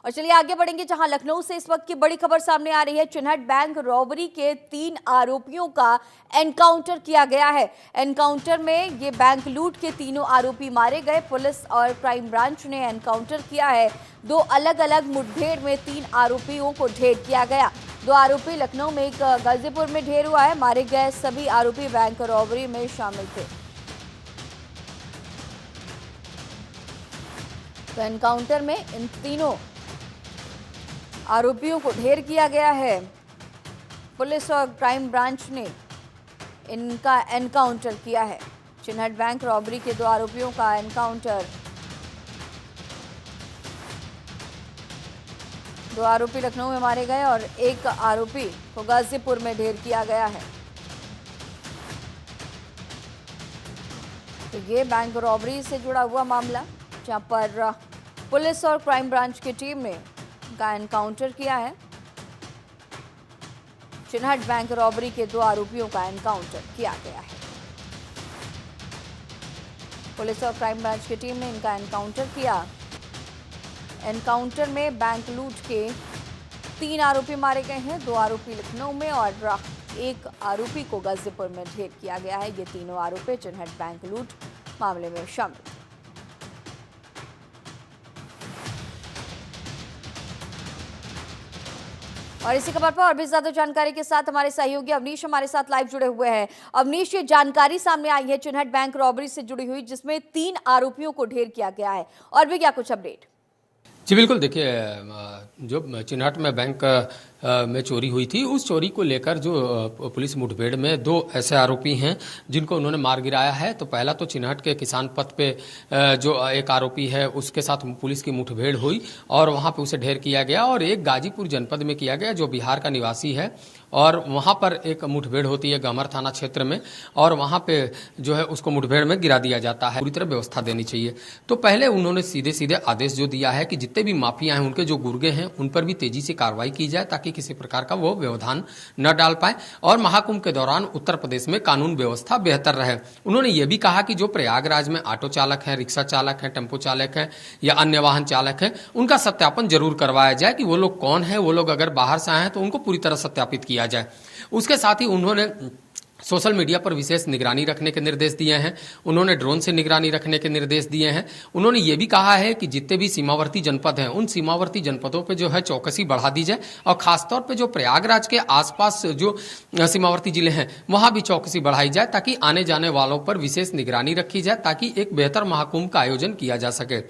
और चलिए आगे बढ़ेंगे, जहां लखनऊ से इस वक्त की बड़ी खबर सामने आ रही है। चिन्हट बैंक रॉबरी के 3 आरोपियों का एनकाउंटर किया गया है। एनकाउंटर में ये बैंक लूट के तीनों आरोपी मारे गए। पुलिस और क्राइम ब्रांच ने एनकाउंटर किया है। 2 अलग अलग मुठभेड़ में 3 आरोपियों को ढेर किया गया। 2 आरोपी लखनऊ में, एक गाजीपुर में ढेर हुआ है। मारे गए सभी आरोपी बैंक रॉबरी में शामिल थे। तो एनकाउंटर में इन तीनों आरोपियों को ढेर किया गया है। पुलिस और क्राइम ब्रांच ने इनका एनकाउंटर किया है। चिन्हट बैंक रॉबरी के 2 आरोपियों का एनकाउंटर। 2 आरोपी लखनऊ में मारे गए और एक आरोपी को गाजीपुर में ढेर किया गया है। तो ये बैंक रॉबरी से जुड़ा हुआ मामला, जहां पर पुलिस और क्राइम ब्रांच की टीम ने का एनकाउंटर किया है। चिन्हट बैंक रॉबरी के 2 आरोपियों का एनकाउंटर किया गया है। पुलिस और क्राइम ब्रांच की टीम ने इनका एनकाउंटर किया। एनकाउंटर में बैंक लूट के 3 आरोपी मारे गए हैं। 2 आरोपी लखनऊ में और एक आरोपी को गाजीपुर में ढेर किया गया है। ये तीनों आरोपी चिन्हट बैंक लूट मामले में शामिल। और इसी खबर पर और भी ज्यादा जानकारी के साथ हमारे सहयोगी अवनीश हमारे साथ लाइव जुड़े हुए हैं। अवनीश, ये जानकारी सामने आई है चिन्हट बैंक रॉबरी से जुड़ी हुई, जिसमें 3 आरोपियों को ढेर किया गया है, और भी क्या कुछ अपडेट? जी बिल्कुल, देखिए जो चिन्हट में बैंक में चोरी हुई थी, उस चोरी को लेकर जो पुलिस मुठभेड़ में 2 ऐसे आरोपी हैं जिनको उन्होंने मार गिराया है। तो पहला तो चिन्हट के किसान पथ पे जो एक आरोपी है उसके साथ पुलिस की मुठभेड़ हुई और वहां पे उसे ढेर किया गया, और एक गाजीपुर जनपद में किया गया जो बिहार का निवासी है, और वहां पर एक मुठभेड़ होती है गमर थाना क्षेत्र में, और वहां पे जो है उसको मुठभेड़ में गिरा दिया जाता है। पूरी तरह व्यवस्था देनी चाहिए। तो पहले उन्होंने सीधे सीधे आदेश जो दिया है कि जितने भी माफिया हैं उनके जो गुर्गे हैं उन पर भी तेजी से कार्रवाई की जाए, ताकि किसी प्रकार का वो व्यवधान न डाल पाए और महाकुंभ के दौरान उत्तर प्रदेश में कानून व्यवस्था बेहतर रहे। उन्होंने ये भी कहा कि जो प्रयागराज में ऑटो चालक हैं, रिक्शा चालक हैं, टेम्पो चालक हैं या अन्य वाहन चालक हैं, उनका सत्यापन जरूर करवाया जाए कि वो लोग कौन है। वो लोग अगर बाहर से आए हैं तो उनको पूरी तरह सत्यापित किया जाए। उसके साथ ही उन्होंने सोशल मीडिया पर विशेष निगरानी रखने के निर्देश दिए हैं। उन्होंने ड्रोन से निगरानी रखने के निर्देश दिए हैं। उन्होंने ये भी कहा है कि जितने भी सीमावर्ती जनपद हैं उन सीमावर्ती जनपदों पे जो है चौकसी बढ़ा दी जाए, और खासतौर पे जो प्रयागराज के आसपास जो सीमावर्ती जिले हैं वहां भी चौकसी बढ़ाई जाए, ताकि आने जाने वालों पर विशेष निगरानी रखी जाए, ताकि एक बेहतर महाकुंभ का आयोजन किया जा सके।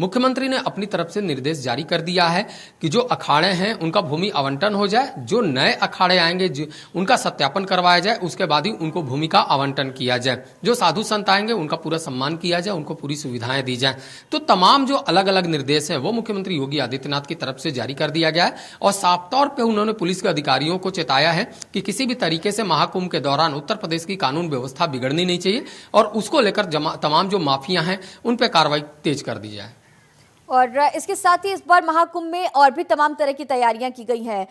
मुख्यमंत्री ने अपनी तरफ से निर्देश जारी कर दिया है कि जो अखाड़े हैं उनका भूमि आवंटन हो जाए, जो नए अखाड़े आएंगे उनका सत्यापन करवाया जाए, उसके बाद ही उनको भूमि का आवंटन किया जाए। जो साधु संत आएंगे उनका पूरा सम्मान किया जाए, उनको पूरी सुविधाएं दी जाए। तो तमाम जो अलग अलग निर्देश हैं वो मुख्यमंत्री योगी आदित्यनाथ की तरफ से जारी कर दिया गया है, और साफ तौर पर उन्होंने पुलिस के अधिकारियों को चेताया है कि किसी भी तरीके से महाकुंभ के दौरान उत्तर प्रदेश की कानून व्यवस्था बिगड़नी नहीं चाहिए, और उसको लेकर तमाम जो माफिया हैं उन पर कार्रवाई तेज कर दी जाए। और इसके साथ ही इस बार महाकुंभ में और भी तमाम तरह की तैयारियां की गई हैं,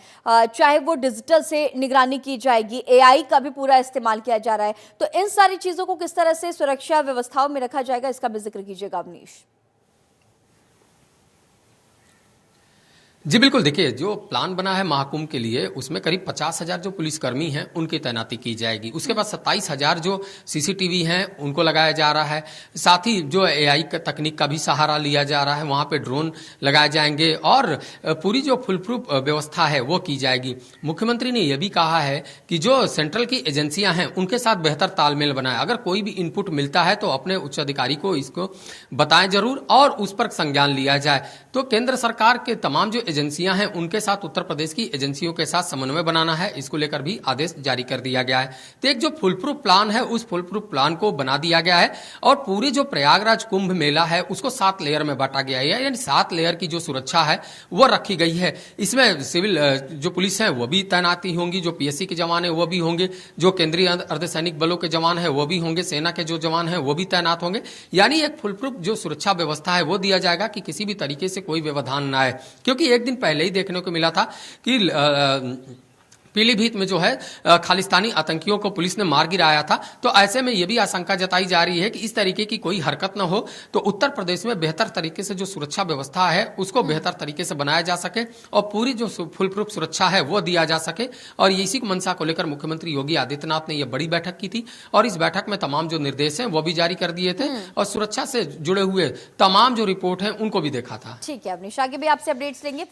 चाहे वो डिजिटल से निगरानी की जाएगी, एआई का भी पूरा इस्तेमाल किया जा रहा है। तो इन सारी चीजों को किस तरह से सुरक्षा व्यवस्थाओं में रखा जाएगा, इसका भी जिक्र कीजिएगा अवनीश। जी बिल्कुल, देखिए जो प्लान बना है महाकुंभ के लिए उसमें करीब 50,000 जो पुलिसकर्मी हैं उनकी तैनाती की जाएगी। उसके बाद 27,000 जो सीसीटीवी हैं उनको लगाया जा रहा है। साथ ही जो एआई तकनीक का भी सहारा लिया जा रहा है, वहां पे ड्रोन लगाए जाएंगे, और पूरी जो फुल प्रूफ व्यवस्था है वो की जाएगी। मुख्यमंत्री ने यह भी कहा है कि जो सेंट्रल की एजेंसियां हैं उनके साथ बेहतर तालमेल बनाए। अगर कोई भी इनपुट मिलता है तो अपने उच्च अधिकारी को इसको बताएं जरूर, और उस पर संज्ञान लिया जाए। तो केंद्र सरकार के तमाम जो एजेंसियां हैं उनके साथ उत्तर प्रदेश की एजेंसियों के साथ समन्वय बनाना है, इसको लेकर भी आदेश जारी कर दिया गया है। तो एक जो फुल प्रूफ प्लान है उस फुल प्रूफ प्लान को बना दिया गया है, और पूरे जो प्रयागराज कुंभ मेला है उसको 7 लेयर में बांटा गया है, यानी 7 लेयर की जो सुरक्षा है वो रखी गई है। इसमें सिविल जो पुलिस है वो भी तैनाती होंगी, जो पीएससी के जवान है वो भी होंगे, जो केंद्रीय अर्धसैनिक बलों के जवान है वो भी होंगे, सेना के जो जवान है वो भी तैनात होंगे। यानी एक फुल प्रूफ जो सुरक्षा व्यवस्था है वो दिया जाएगा कि किसी भी तरीके से कोई व्यवधान ना आए। क्योंकि एक दिन पहले ही देखने को मिला था कि पीलीभीत में जो है खालिस्तानी आतंकियों को पुलिस ने मार गिराया था। तो ऐसे में यह भी आशंका जताई जा रही है कि इस तरीके की कोई हरकत न हो, तो उत्तर प्रदेश में बेहतर तरीके से जो सुरक्षा व्यवस्था है उसको बेहतर तरीके से बनाया जा सके और पूरी जो फुल प्रूफ सुरक्षा है वो दिया जा सके। और इसी मंशा को लेकर मुख्यमंत्री योगी आदित्यनाथ ने यह बड़ी बैठक की थी और इस बैठक में तमाम जो निर्देश हैं वो भी जारी कर दिए थे और सुरक्षा से जुड़े हुए तमाम जो रिपोर्ट हैं उनको भी देखा था। ठीक है अवनीश, आगे भी आपसे अपडेट्स लेंगे।